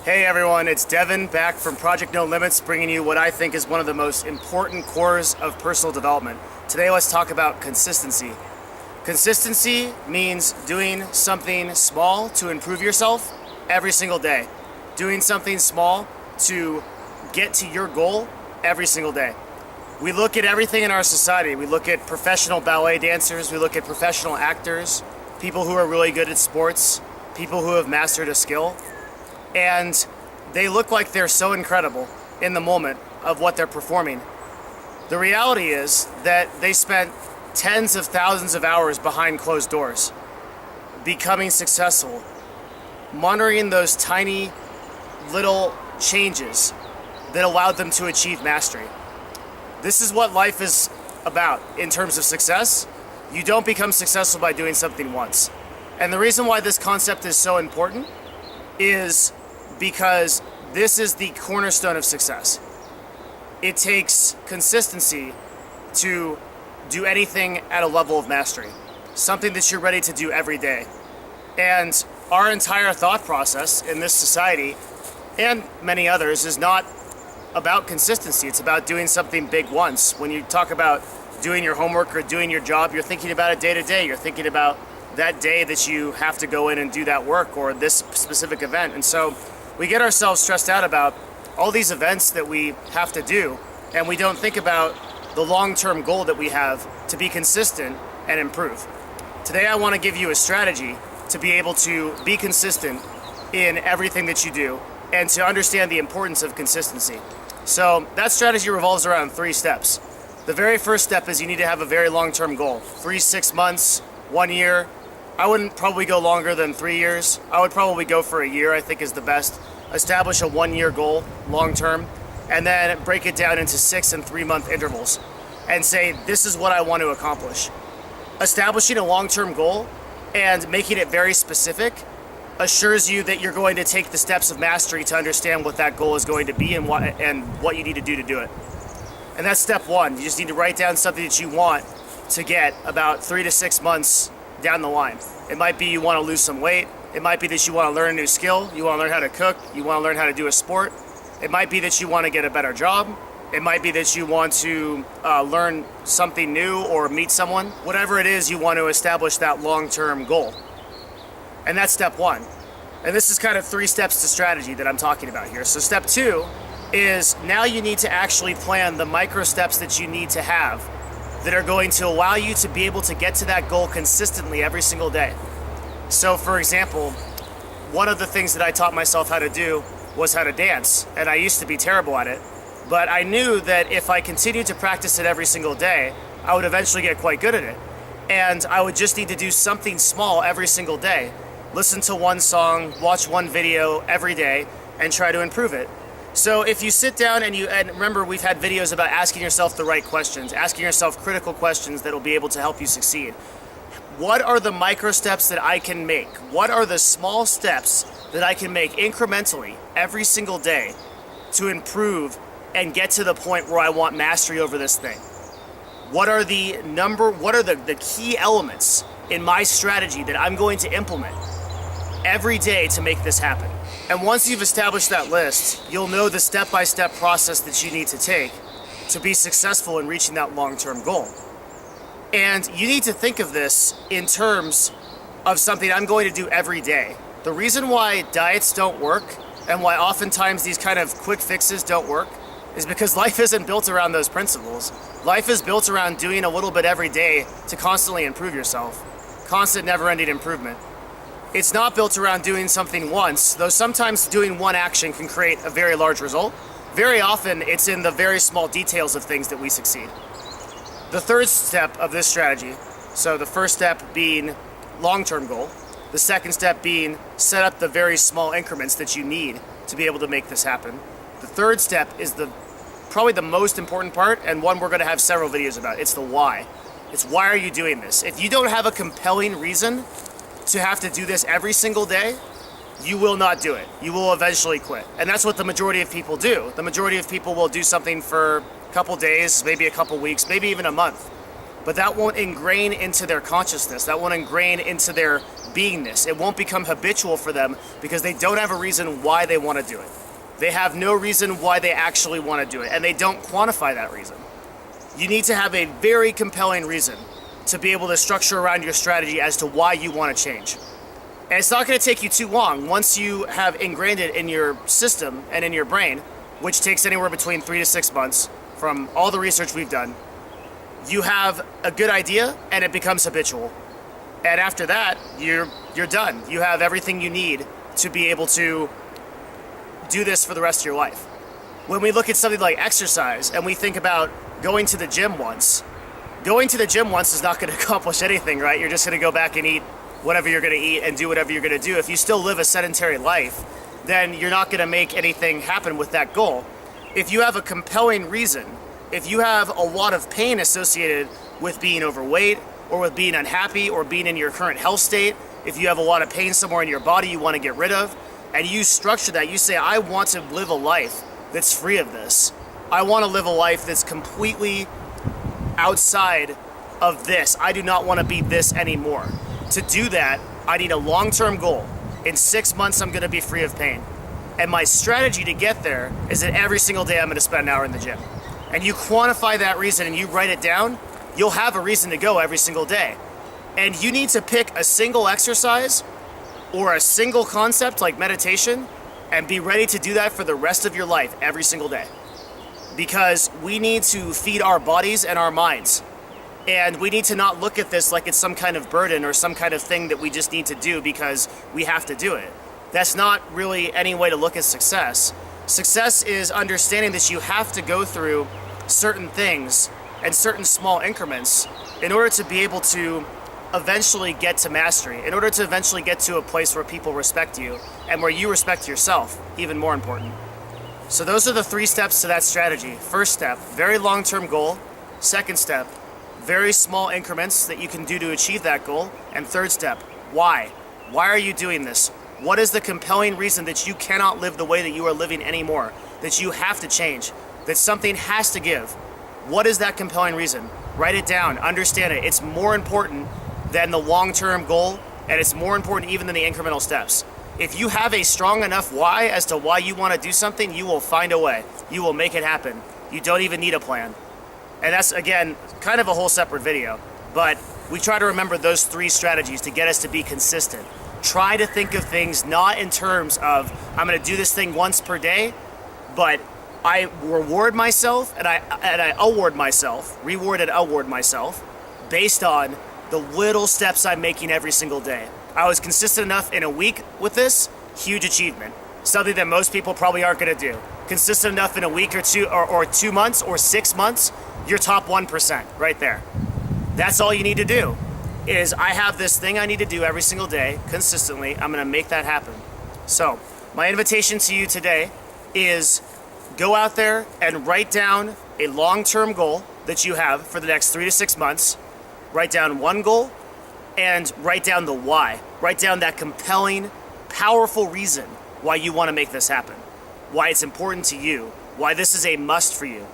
Hey everyone, it's Devin back from Project No Limits, bringing you what I think is one of the most important cores of personal development. Today let's talk about consistency. Consistency means doing something small to improve yourself every single day. Doing something small to get to your goal every single day. We look at everything in our society. We look at professional ballet dancers, we look at professional actors, people who are really good at sports, people who have mastered a skill. And they look like they're so incredible in the moment of what they're performing. The reality is that they spent tens of thousands of hours behind closed doors, becoming successful, monitoring those tiny little changes that allowed them to achieve mastery. This is what life is about in terms of success. You don't become successful by doing something once. And the reason why this concept is so important is because this is the cornerstone of success. It takes consistency to do anything at a level of mastery, something that you're ready to do every day. And our entire thought process in this society, and many others, is not about consistency. It's about doing something big once. When you talk about doing your homework or doing your job, you're thinking about it day to day. You're thinking about that day that you have to go in and do that work or this specific event. And so we get ourselves stressed out about all these events that we have to do, and we don't think about the long-term goal that we have to be consistent and improve. Today I want to give you a strategy to be able to be consistent in everything that you do and to understand the importance of consistency. So that strategy revolves around 3 steps. The very first step is you need to have a very long-term goal. 3, 6 months, 1 year. I wouldn't probably go longer than 3 years. I would probably go for a year, I think is the best. Establish a 1-year goal, long term, and then break it down into 6 and 3 month intervals and say, this is what I want to accomplish. Establishing a long-term goal and making it very specific assures you that you're going to take the steps of mastery to understand what that goal is going to be and what you need to do it. And that's step 1. You just need to write down something that you want to get about 3 to 6 months down the line. It might be you want to lose some weight. It might be that you want to learn a new skill. You want to learn how to cook. You want to learn how to do a sport. It might be that you want to get a better job. It might be that you want to learn something new or meet someone. Whatever it is, you want to establish that long-term goal. And that's step 1. And this is kind of 3 steps to strategy that I'm talking about here. So step 2 is now you need to actually plan the micro steps that you need to have that are going to allow you to be able to get to that goal consistently every single day. So for example, one of the things that I taught myself how to do was how to dance, and I used to be terrible at it, but I knew that if I continued to practice it every single day, I would eventually get quite good at it. And I would just need to do something small every single day. Listen to one song, watch one video every day, and try to improve it. So if you sit down and remember, we've had videos about asking yourself the right questions, asking yourself critical questions that will be able to help you succeed. What are the micro steps that I can make? What are the small steps that I can make incrementally every single day to improve and get to the point where I want mastery over this thing? What are the key elements in my strategy that I'm going to implement every day to make this happen? And once you've established that list, you'll know the step-by-step process that you need to take to be successful in reaching that long-term goal. And you need to think of this in terms of something I'm going to do every day. The reason why diets don't work and why oftentimes these kind of quick fixes don't work is because life isn't built around those principles. Life is built around doing a little bit every day to constantly improve yourself. Constant, never-ending improvement. It's not built around doing something once, though sometimes doing one action can create a very large result. Very often, it's in the very small details of things that we succeed. The third step of this strategy, so the first step being long-term goal, the second step being set up the very small increments that you need to be able to make this happen. The third step is probably the most important part, and one we're going to have several videos about. It's the why. It's why are you doing this? If you don't have a compelling reason to have to do this every single day, you will not do it. You will eventually quit. And that's what the majority of people do. The majority of people will do something for a couple days, maybe a couple weeks, maybe even a month. but that won't ingrain into their consciousness. That won't ingrain into their beingness. It won't become habitual for them because they don't have a reason why they want to do it. They have no reason why they actually want to do it, and they don't quantify that reason. You need to have a very compelling reason to be able to structure around your strategy as to why you want to change. And it's not going to take you too long. Once you have ingrained it in your system and in your brain, which takes anywhere between 3 to 6 months from all the research we've done, you have a good idea and it becomes habitual. And after that, you're done. You have everything you need to be able to do this for the rest of your life. When we look at something like exercise and we think about going to the gym once is not going to accomplish anything, right? You're just going to go back and eat whatever you're going to eat and do whatever you're going to do. If you still live a sedentary life, then you're not going to make anything happen with that goal. If you have a compelling reason, if you have a lot of pain associated with being overweight or with being unhappy or being in your current health state, if you have a lot of pain somewhere in your body you want to get rid of, and you structure that, you say, I want to live a life that's free of this. I want to live a life that's completely outside of this. I do not want to be this anymore. To do that, I need a long-term goal. In 6 months, I'm going to be free of pain. And my strategy to get there is that every single day I'm going to spend an hour in the gym. And you quantify that reason and you write it down, you'll have a reason to go every single day. And you need to pick a single exercise or a single concept like meditation and be ready to do that for the rest of your life every single day. Because we need to feed our bodies and our minds. And we need to not look at this like it's some kind of burden or some kind of thing that we just need to do because we have to do it. That's not really any way to look at success. Success is understanding that you have to go through certain things and certain small increments in order to be able to eventually get to mastery, in order to eventually get to a place where people respect you and where you respect yourself, even more important. So those are the 3 steps to that strategy. First step, very long-term goal. Second step, very small increments that you can do to achieve that goal. And third step, why? Why are you doing this? What is the compelling reason that you cannot live the way that you are living anymore? That you have to change? That something has to give? What is that compelling reason? Write it down, understand it. It's more important than the long-term goal, and it's more important even than the incremental steps. If you have a strong enough why as to why you want to do something, you will find a way. You will make it happen. You don't even need a plan. And that's, again, kind of a whole separate video. But we try to remember those 3 strategies to get us to be consistent. Try to think of things not in terms of, I'm going to do this thing once per day, but I reward myself and I award myself, reward and award myself, based on the little steps I'm making every single day. I was consistent enough in a week with this, huge achievement. Something that most people probably aren't going to do. Consistent enough in a week or 2 or 2 months or 6 months, you're top 1% right there. That's all you need to do. Is I have this thing I need to do every single day consistently. I'm going to make that happen. So my invitation to you today is go out there and write down a long-term goal that you have for the next 3 to 6 months. Write down one goal and write down the why. Write down that compelling, powerful reason why you want to make this happen. Why it's important to you. Why this is a must for you.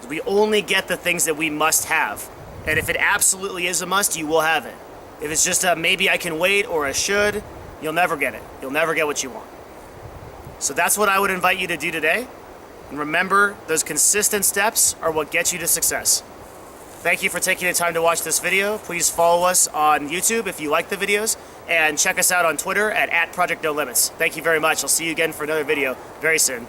We only get the things that we must have. And if it absolutely is a must, you will have it. If it's just a maybe I can wait or a should, you'll never get it. You'll never get what you want. So that's what I would invite you to do today. And remember, those consistent steps are what gets you to success. Thank you for taking the time to watch this video. Please follow us on YouTube if you like the videos, and check us out on Twitter at @ProjectNoLimits. Thank you very much. I'll see you again for another video very soon.